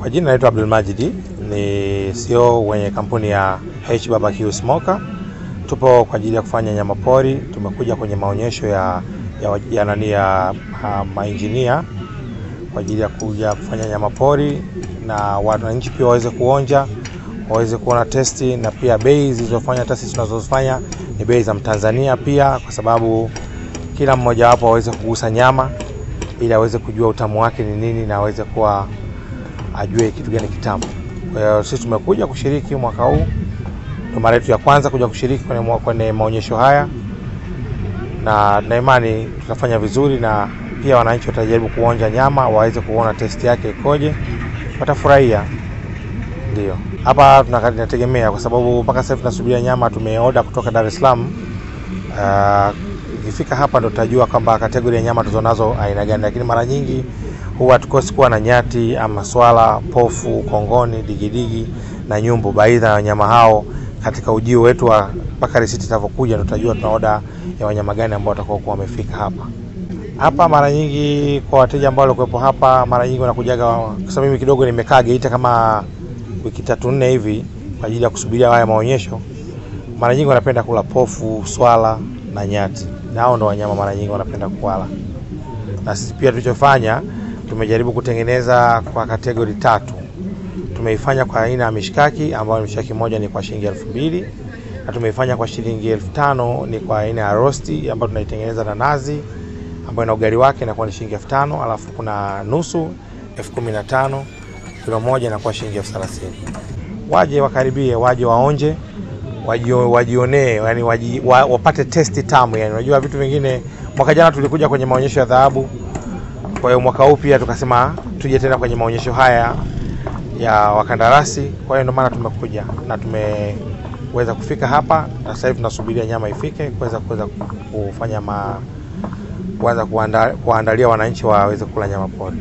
Kwa jina naitwa Abdul Majid, ni CEO wenye kampuni ya H Barbecue Smoker. Tupo kwa ajili ya kufanya nyama pori. Tumekuja kwenye maonyesho ya mainjinia kwa ajili ya kuja kufanya nyama pori, na wananchi pia waweze kuonja, waweze kuona testi, na pia bei zilizofanya testi tunazofanya ni bei za Mtanzania pia, kwa sababu kila mmoja wapo aweze kugusa nyama ili aweze kujua utamu wake ni nini na aweze kuwa ajue kitu gani kitamu. Kwa hiyo sisi tumekuja kushiriki mwaka huu. Ndio mara yetu ya kwanza kuja kushiriki kwenye maonyesho haya, na imani tutafanya vizuri, na pia wananchi watajaribu kuonja nyama, waweze kuona testi yake ikoje, watafurahia. Ndio. Hapa tunategemea, kwa sababu mpaka sasa tunasubiria nyama, tumeorder kutoka Dar es Salaam. Ikifika hapa ndo tutajua kwamba kategori ya nyama tuzonazo aina gani, lakini mara nyingi huwa tukosi kuwa na nyati ama swala, pofu, kongoni, digidigi na nyumbu. Baadhi ya wanyama hao katika ujio wetu wa mpaka risiti itakapokuja tutajua tuna order ya wanyama gani ambao watakao kuwa wamefika hapa. Hapa mara nyingi kwa wateja ambao walikuwepo hapa, mara nyingi wanakujaga, kwa sababu mimi kidogo nimekaa Geita kama wiki 3-4 hivi kwa ajili ya kusubiria haya maonyesho. Mara nyingi wanapenda kula pofu, swala na nyati. Nao ndo wanyama mara nyingi wanapenda kula. Na sisi pia tulichofanya, tumejaribu kutengeneza kwa kategori 3. Tumeifanya kwa aina ya mishkaki, ambayo mishkaki moja ni kwa shilingi 2000, na tumeifanya kwa shilingi 5000 ni kwa aina ya rosti, ambayo tunaitengeneza na nazi, ambayo ina ugali wake na kwa shilingi 5000, alafu kuna nusu 15000, kilo moja na kwa shilingi 30000. Waje wakaribie, waje waonje, wajionee, yani wapate testi tamu. Yani unajua vitu vingine, mwaka jana tulikuja kwenye maonyesho ya dhahabu. Kwa hiyo mwaka huu pia tukasema tuje tena kwenye maonyesho haya ya wakandarasi. Kwa hiyo ndio maana tumekuja na tumeweza kufika hapa, na sasa hivi tunasubiria nyama ifike kuweza kufanya kuandalia wananchi waweze kula nyama pori.